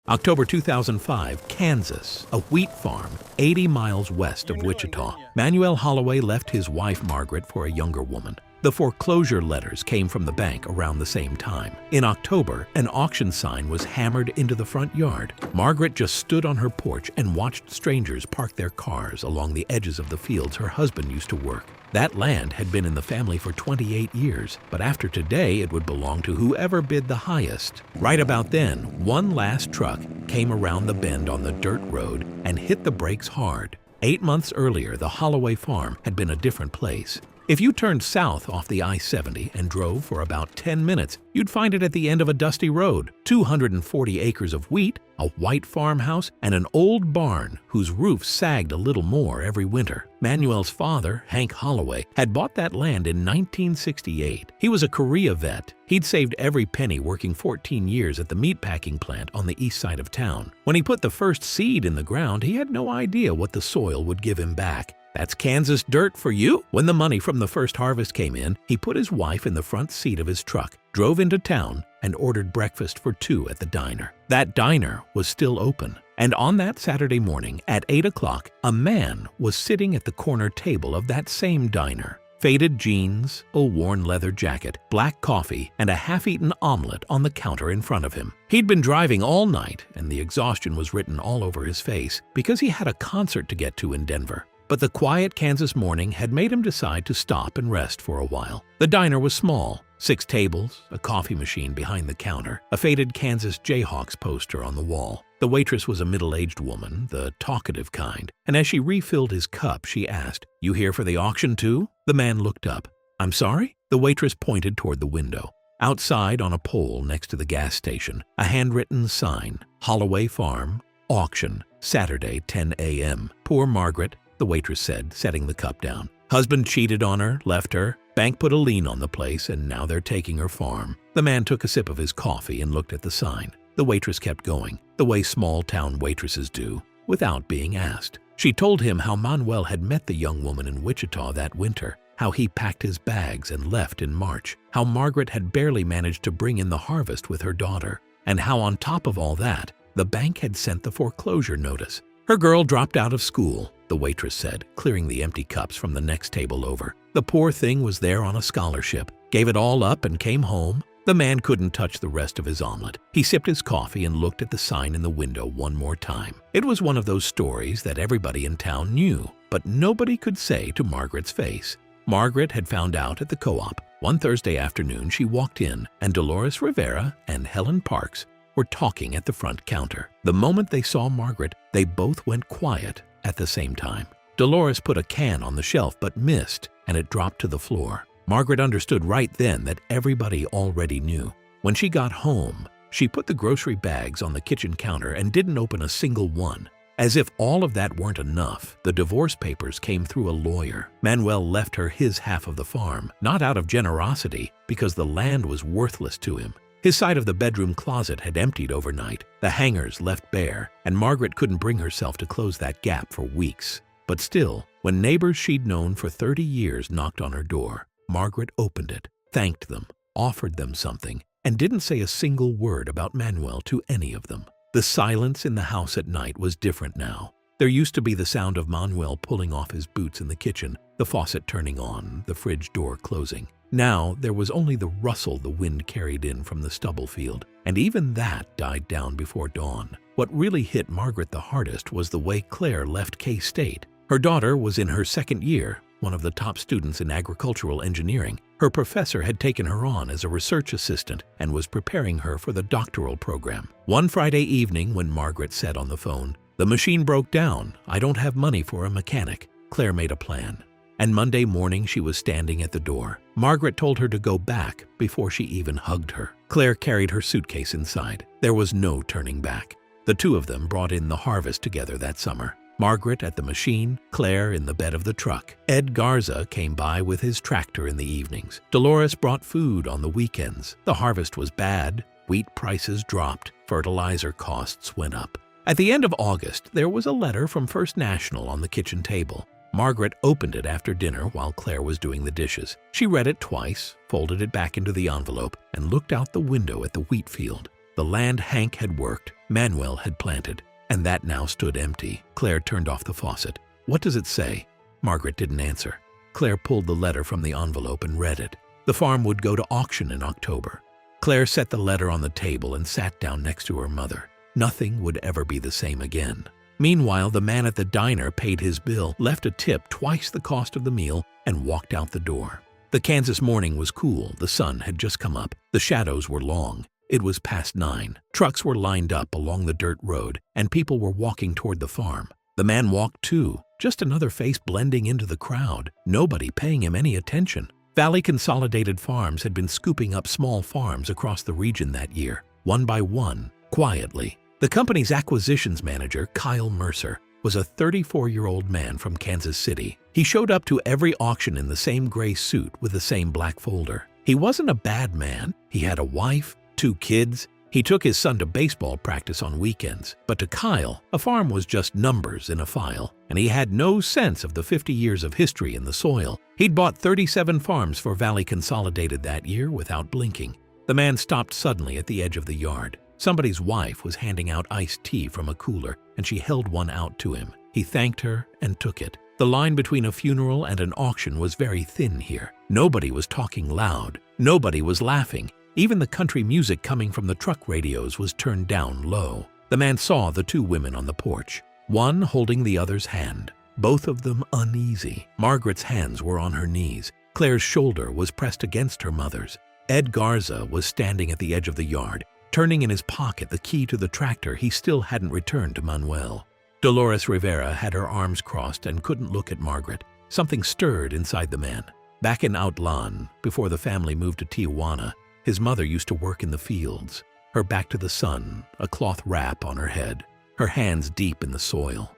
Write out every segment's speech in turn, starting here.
October 2005, Kansas, a wheat farm 80 miles west of Wichita. Manuel Holloway left his wife Margaret for a younger woman. The foreclosure letters came from the bank around the same time. In October, an auction sign was hammered into the front yard. Margaret just stood on her porch and watched strangers park their cars along the edges of the fields her husband used to work. That land had been in the family for 28 years, but after today it would belong to whoever bid the highest. Right about then, one last truck came around the bend on the dirt road and hit the brakes hard. 8 months earlier, the Holloway farm had been a different place. If you turned south off the I-70 and drove for about 10 minutes, you'd find it at the end of a dusty road. 240 acres of wheat, a white farmhouse, and an old barn whose roof sagged a little more every winter. Manuel's father, Hank Holloway, had bought that land in 1968. He was a Korea vet. He'd saved every penny working 14 years at the meatpacking plant on the east side of town. When he put the first seed in the ground, he had no idea what the soil would give him back. That's Kansas dirt for you. When the money from the first harvest came in, he put his wife in the front seat of his truck, drove into town, and ordered breakfast for two at the diner. That diner was still open. And on that Saturday morning at 8 o'clock, a man was sitting at the corner table of that same diner. Faded jeans, a worn leather jacket, black coffee, and a half-eaten omelet on the counter in front of him. He'd been driving all night, and the exhaustion was written all over his face because he had a concert to get to in Denver. But the quiet Kansas morning had made him decide to stop and rest for a while. The diner was small, 6 tables, a coffee machine behind the counter, a faded Kansas Jayhawks poster on the wall. The waitress was a middle-aged woman, the talkative kind, and as she refilled his cup, she asked, "You here for the auction too?" The man looked up. "I'm sorry?" The waitress pointed toward the window. Outside on a pole next to the gas station, a handwritten sign, Holloway Farm, Auction, Saturday, 10 a.m. Poor Margaret, the waitress said, setting the cup down. Husband cheated on her, left her. Bank put a lien on the place, and now they're taking her farm. The man took a sip of his coffee and looked at the sign. The waitress kept going, the way small-town waitresses do, without being asked. She told him how Manuel had met the young woman in Wichita that winter, how he packed his bags and left in March, how Margaret had barely managed to bring in the harvest with her daughter, and how on top of all that, the bank had sent the foreclosure notice. Her girl dropped out of school, the waitress said, clearing the empty cups from the next table over. The poor thing was there on a scholarship, gave it all up and came home. The man couldn't touch the rest of his omelet. He sipped his coffee and looked at the sign in the window one more time. It was one of those stories that everybody in town knew, but nobody could say to Margaret's face. Margaret had found out at the co-op. One Thursday afternoon, she walked in, and Dolores Rivera and Helen Parks were talking at the front counter. The moment they saw Margaret, they both went quiet at the same time. Dolores put a can on the shelf but missed, and it dropped to the floor. Margaret understood right then that everybody already knew. When she got home, she put the grocery bags on the kitchen counter and didn't open a single one. As if all of that weren't enough, the divorce papers came through a lawyer. Manuel left her his half of the farm, not out of generosity, because the land was worthless to him. His side of the bedroom closet had emptied overnight, the hangers left bare, and Margaret couldn't bring herself to close that gap for weeks. But still, when neighbors she'd known for 30 years knocked on her door, Margaret opened it, thanked them, offered them something, and didn't say a single word about Manuel to any of them. The silence in the house at night was different now. There used to be the sound of Manuel pulling off his boots in the kitchen, the faucet turning on, the fridge door closing. Now there was only the rustle the wind carried in from the stubble field, and even that died down before dawn. What really hit Margaret the hardest was the way Claire left K-State. Her daughter was in her second year, one of the top students in agricultural engineering. Her professor had taken her on as a research assistant and was preparing her for the doctoral program. One Friday evening when Margaret said on the phone, "The machine broke down. I don't have money for a mechanic," Claire made a plan. And Monday morning she was standing at the door. Margaret told her to go back before she even hugged her. Claire carried her suitcase inside. There was no turning back. The two of them brought in the harvest together that summer. Margaret at the machine, Claire in the bed of the truck. Ed Garza came by with his tractor in the evenings. Dolores brought food on the weekends. The harvest was bad. Wheat prices dropped. Fertilizer costs went up. At the end of August, there was a letter from First National on the kitchen table. Margaret opened it after dinner while Claire was doing the dishes. She read it twice, folded it back into the envelope, and looked out the window at the wheat field. The land Hank had worked, Manuel had planted, and that now stood empty. Claire turned off the faucet. "What does it say?" Margaret didn't answer. Claire pulled the letter from the envelope and read it. The farm would go to auction in October. Claire set the letter on the table and sat down next to her mother. Nothing would ever be the same again. Meanwhile, the man at the diner paid his bill, left a tip twice the cost of the meal, and walked out the door. The Kansas morning was cool. The sun had just come up. The shadows were long. It was past 9. Trucks were lined up along the dirt road, and people were walking toward the farm. The man walked too, just another face blending into the crowd, nobody paying him any attention. Valley Consolidated Farms had been scooping up small farms across the region that year, one by one, quietly. The company's acquisitions manager, Kyle Mercer, was a 34-year-old man from Kansas City. He showed up to every auction in the same gray suit with the same black folder. He wasn't a bad man. He had a wife, 2 kids. He took his son to baseball practice on weekends. But to Kyle, a farm was just numbers in a file, and he had no sense of the 50 years of history in the soil. He'd bought 37 farms for Valley Consolidated that year without blinking. The man stopped suddenly at the edge of the yard. Somebody's wife was handing out iced tea from a cooler, and she held one out to him. He thanked her and took it. The line between a funeral and an auction was very thin here. Nobody was talking loud. Nobody was laughing. Even the country music coming from the truck radios was turned down low. The man saw the 2 women on the porch, one holding the other's hand, both of them uneasy. Margaret's hands were on her knees. Claire's shoulder was pressed against her mother's. Ed Garza was standing at the edge of the yard, turning in his pocket the key to the tractor he still hadn't returned to Manuel. Dolores Rivera had her arms crossed and couldn't look at Margaret. Something stirred inside the man. Back in Outlan, before the family moved to Tijuana, his mother used to work in the fields, her back to the sun, a cloth wrap on her head, her hands deep in the soil.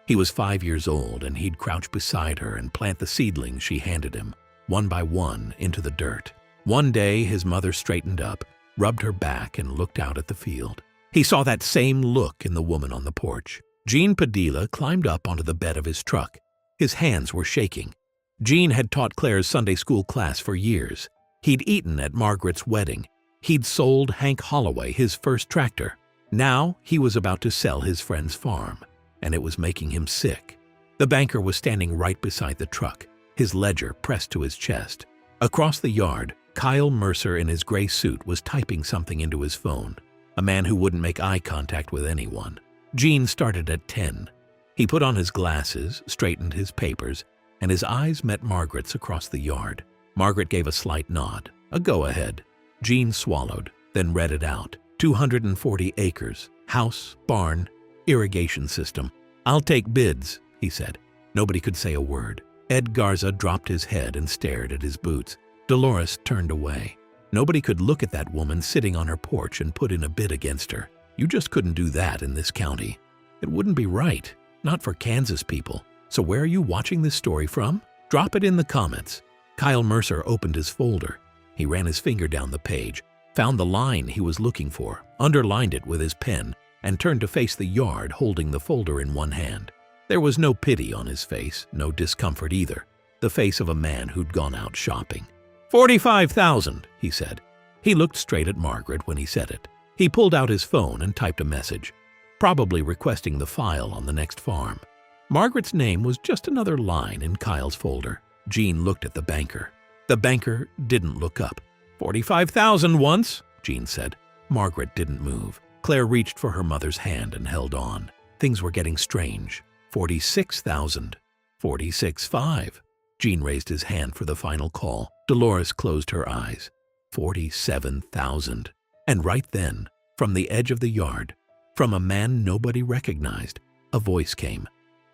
He was 5 years old, and he'd crouch beside her and plant the seedlings she handed him, one by one, into the dirt. One day, his mother straightened up, rubbed her back, and looked out at the field. He saw that same look in the woman on the porch. Gene Padilla climbed up onto the bed of his truck. His hands were shaking. Gene had taught Claire's Sunday school class for years. He'd eaten at Margaret's wedding. He'd sold Hank Holloway his first tractor. Now he was about to sell his friend's farm, and it was making him sick. The banker was standing right beside the truck, his ledger pressed to his chest. Across the yard, Kyle Mercer in his gray suit was typing something into his phone, a man who wouldn't make eye contact with anyone. Gene started at 10. He put on his glasses, straightened his papers, and his eyes met Margaret's across the yard. Margaret gave a slight nod, a go-ahead. Gene swallowed, then read it out. 240 acres, house, barn, irrigation system. "I'll take bids," he said. Nobody could say a word. Ed Garza dropped his head and stared at his boots. Dolores turned away. Nobody could look at that woman sitting on her porch and put in a bid against her. You just couldn't do that in this county. It wouldn't be right, not for Kansas people. So where are you watching this story from? Drop it in the comments. Kyle Mercer opened his folder. He ran his finger down the page, found the line he was looking for, underlined it with his pen, and turned to face the yard holding the folder in one hand. There was no pity on his face, no discomfort either. The face of a man who'd gone out shopping. 45,000, he said. He looked straight at Margaret when he said it. He pulled out his phone and typed a message, probably requesting the file on the next farm. Margaret's name was just another line in Kyle's folder. Gene looked at the banker. The banker didn't look up. 45,000 once, Gene said. Margaret didn't move. Claire reached for her mother's hand and held on. Things were getting strange. 46,000. 46.5. Gene raised his hand for the final call. Dolores closed her eyes. 47,000. And right then, from the edge of the yard, from a man nobody recognized, a voice came.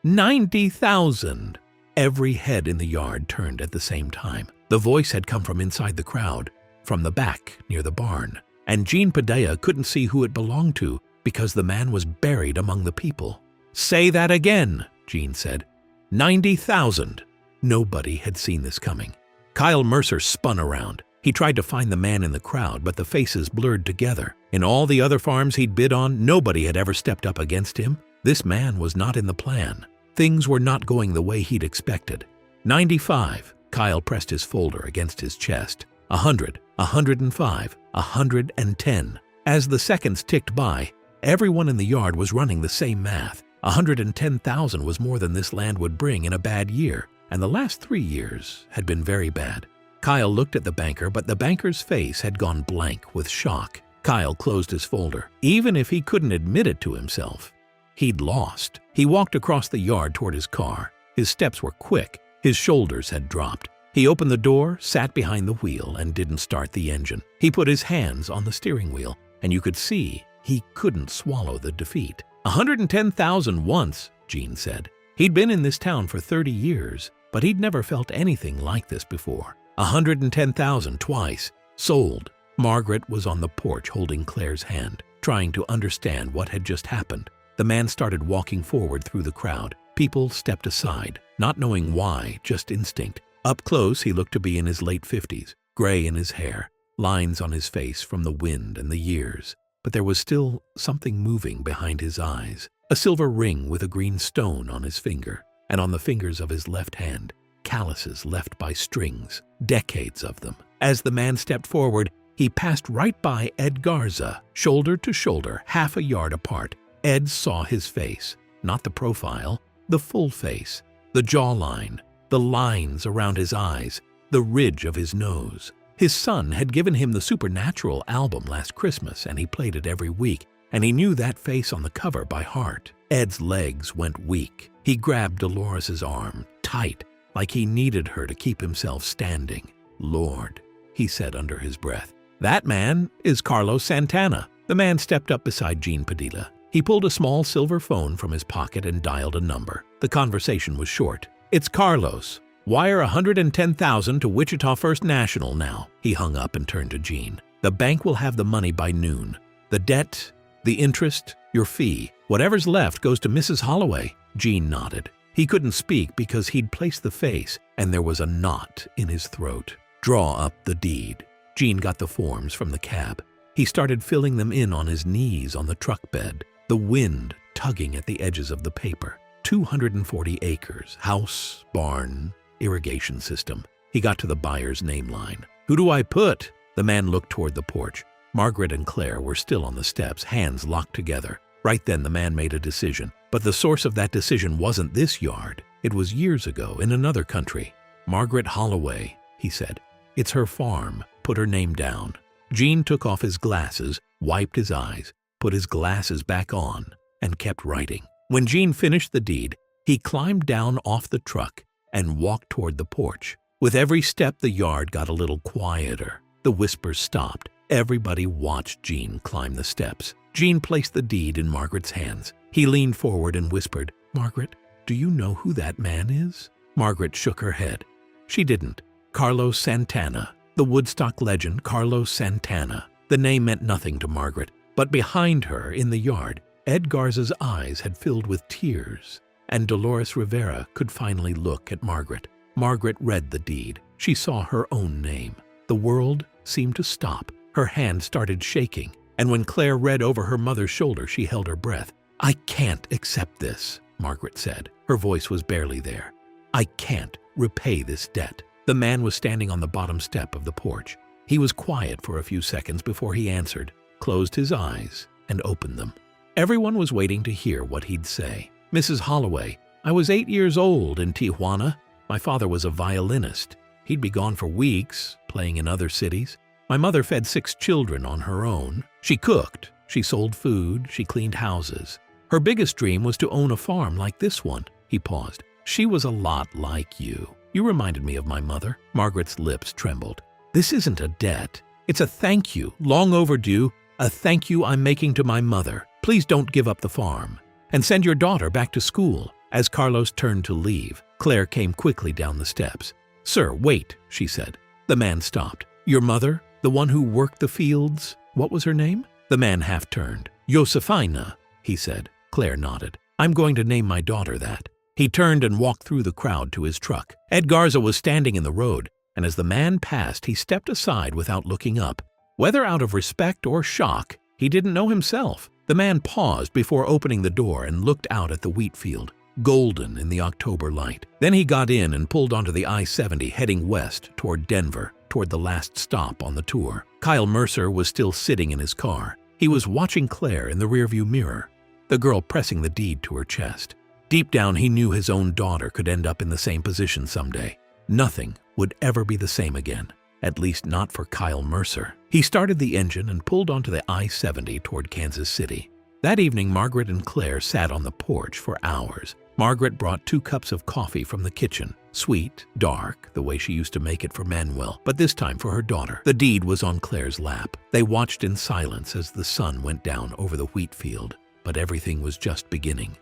90,000. Every head in the yard turned at the same time. The voice had come from inside the crowd, from the back near the barn. And Gene Padilla couldn't see who it belonged to because the man was buried among the people. "Say that again," Gene said. 90,000. Nobody had seen this coming. Kyle Mercer spun around. He tried to find the man in the crowd, but the faces blurred together. In all the other farms he'd bid on, nobody had ever stepped up against him. This man was not in the plan. Things were not going the way he'd expected. 95. Kyle pressed his folder against his chest. 100, 105, 110. As the seconds ticked by, Everyone in the yard was running the same math. 110,000 was more than this land would bring in a bad year, and the last 3 years had been very bad. Kyle looked at the banker, but the banker's face had gone blank with shock. Kyle closed his folder, even if he couldn't admit it to himself. He'd lost. He walked across the yard toward his car. His steps were quick. His shoulders had dropped. He opened the door, sat behind the wheel, and didn't start the engine. He put his hands on the steering wheel, and you could see he couldn't swallow the defeat. 110,000 once, Gene said. He'd been in this town for 30 years, but he'd never felt anything like this before. 110,000 twice. Sold. Margaret was on the porch holding Claire's hand, trying to understand what had just happened. The man started walking forward through the crowd. People stepped aside, not knowing why, just instinct. Up close, he looked to be in his late 50s, gray in his hair, lines on his face from the wind and the years. But there was still something moving behind his eyes. A silver ring with a green stone on his finger, and on the fingers of his left hand, calluses left by strings, decades of them. As the man stepped forward, he passed right by Ed Garza, shoulder to shoulder, half a yard apart. Ed saw his face, not the profile, the full face, the jawline, the lines around his eyes, the ridge of his nose. His son had given him the Supernatural album last Christmas, and he played it every week, and he knew that face on the cover by heart. Ed's legs went weak. He grabbed Dolores's arm, tight, like he needed her to keep himself standing. "Lord," he said under his breath. "That man is Carlos Santana." The man stepped up beside Gene Padilla. He pulled a small silver phone from his pocket and dialed a number. The conversation was short. "It's Carlos. Wire 110,000 to Wichita First National now." He hung up and turned to Gene. "The bank will have the money by noon. The debt, the interest, your fee, whatever's left goes to Mrs. Holloway." Gene nodded. He couldn't speak because he'd placed the face, and there was a knot in his throat. "Draw up the deed." Gene got the forms from the cab. He started filling them in on his knees on the truck bed, the wind tugging at the edges of the paper. 240 acres, house, barn, irrigation system. He got to the buyer's name line. "Who do I put?" The man looked toward the porch. Margaret and Claire were still on the steps, hands locked together. Right then the man made a decision. But the source of that decision wasn't this yard. It was years ago in another country. "Margaret Holloway," he said. "It's her farm. Put her name down." Gene took off his glasses, wiped his eyes, put his glasses back on, and kept writing. When Gene finished the deed, he climbed down off the truck and walked toward the porch. With every step, the yard got a little quieter. The whispers stopped. Everybody watched Gene climb the steps. Gene placed the deed in Margaret's hands. He leaned forward and whispered, "Margaret, do you know who that man is?" Margaret shook her head. She didn't. Carlos Santana. The Woodstock legend, Carlos Santana. The name meant nothing to Margaret, but behind her, in the yard, Ed Garza's eyes had filled with tears, and Dolores Rivera could finally look at Margaret. Margaret read the deed. She saw her own name. The world seemed to stop. Her hand started shaking, and when Claire read over her mother's shoulder, she held her breath. "I can't accept this," Margaret said. Her voice was barely there. "I can't repay this debt." The man was standing on the bottom step of the porch. He was quiet for a few seconds before he answered, closed his eyes, and opened them. Everyone was waiting to hear what he'd say. "Mrs. Holloway, I was 8 years old in Tijuana. My father was a violinist. He'd be gone for weeks, playing in other cities. My mother fed 6 children on her own. She cooked, she sold food, she cleaned houses. Her biggest dream was to own a farm like this one." He paused. "She was a lot like you. You reminded me of my mother." Margaret's lips trembled. "This isn't a debt. It's a thank you, long overdue, a thank you I'm making to my mother. Please don't give up the farm. And send your daughter back to school." As Carlos turned to leave, Claire came quickly down the steps. "Sir, wait," she said. The man stopped. "Your mother, the one who worked the fields, what was her name?" The man half turned. "Josefina," he said. Claire nodded. "I'm going to name my daughter that." He turned and walked through the crowd to his truck. Ed Garza was standing in the road, and as the man passed, he stepped aside without looking up. Whether out of respect or shock, he didn't know himself. The man paused before opening the door and looked out at the wheat field, golden in the October light. Then he got in and pulled onto the I-70 heading west toward Denver, toward the last stop on the tour. Kyle Mercer was still sitting in his car. He was watching Claire in the rearview mirror, the girl pressing the deed to her chest. Deep down, he knew his own daughter could end up in the same position someday. Nothing would ever be the same again, at least not for Kyle Mercer. He started the engine and pulled onto the I-70 toward Kansas City. That evening, Margaret and Claire sat on the porch for hours. Margaret brought 2 cups of coffee from the kitchen, sweet, dark, the way she used to make it for Manuel, but this time for her daughter. The deed was on Claire's lap. They watched in silence as the sun went down over the wheat field, but everything was just beginning.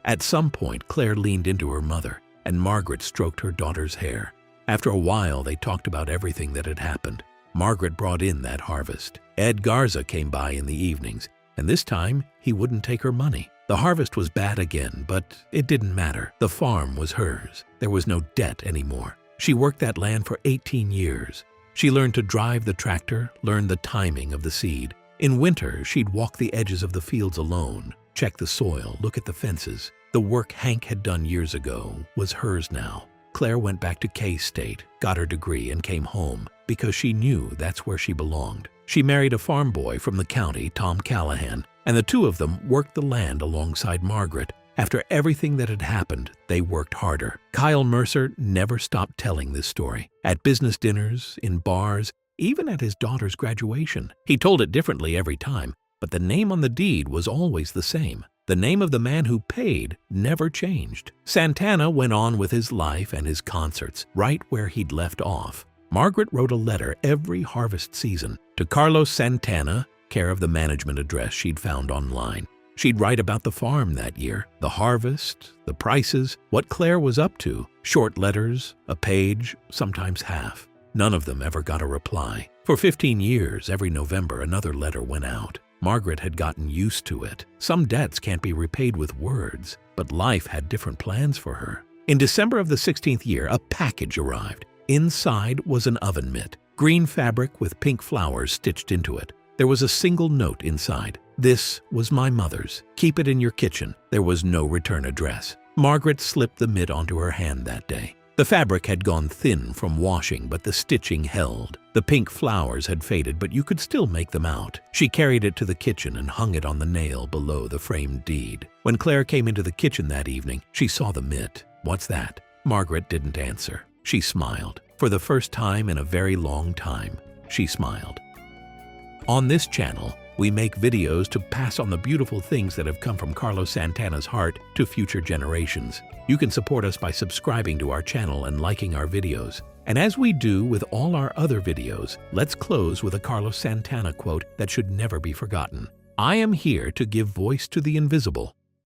At some point, Claire leaned into her mother, and Margaret stroked her daughter's hair. After a while, they talked about everything that had happened. Margaret brought in that harvest. Ed Garza came by in the evenings, and this time, he wouldn't take her money. The harvest was bad again, but it didn't matter. The farm was hers. There was no debt anymore. She worked that land for 18 years. She learned to drive the tractor, learned the timing of the seed. In winter, she'd walk the edges of the fields alone, check the soil, look at the fences. The work Hank had done years ago was hers now. Claire went back to K-State, got her degree, and came home because she knew that's where she belonged. She married a farm boy from the county, Tom Callahan, and the 2 of them worked the land alongside Margaret. After everything that had happened, they worked harder. Kyle Mercer never stopped telling this story. At business dinners, in bars, even at his daughter's graduation. He told it differently every time, but the name on the deed was always the same. The name of the man who paid never changed. Santana went on with his life and his concerts, right where he'd left off. Margaret wrote a letter every harvest season to Carlos Santana, care of the management address she'd found online. She'd write about the farm that year, the harvest, the prices, what Claire was up to. Short letters, a page, sometimes half. None of them ever got a reply. For 15 years, every November, another letter went out. Margaret had gotten used to it. Some debts can't be repaid with words, but life had different plans for her. In December of the 16th year, a package arrived. Inside was an oven mitt, green fabric with pink flowers stitched into it. There was a single note inside. "This was my mother's. Keep it in your kitchen." There was no return address. Margaret slipped the mitt onto her hand that day. The fabric had gone thin from washing, but the stitching held. The pink flowers had faded, but you could still make them out. She carried it to the kitchen and hung it on the nail below the framed deed. When Claire came into the kitchen that evening, she saw the mitt. "What's that?" Margaret didn't answer. She smiled. For the first time in a very long time, she smiled. On this channel, we make videos to pass on the beautiful things that have come from Carlos Santana's heart to future generations. You can support us by subscribing to our channel and liking our videos. And as we do with all our other videos, let's close with a Carlos Santana quote that should never be forgotten. "I am here to give voice to the invisible,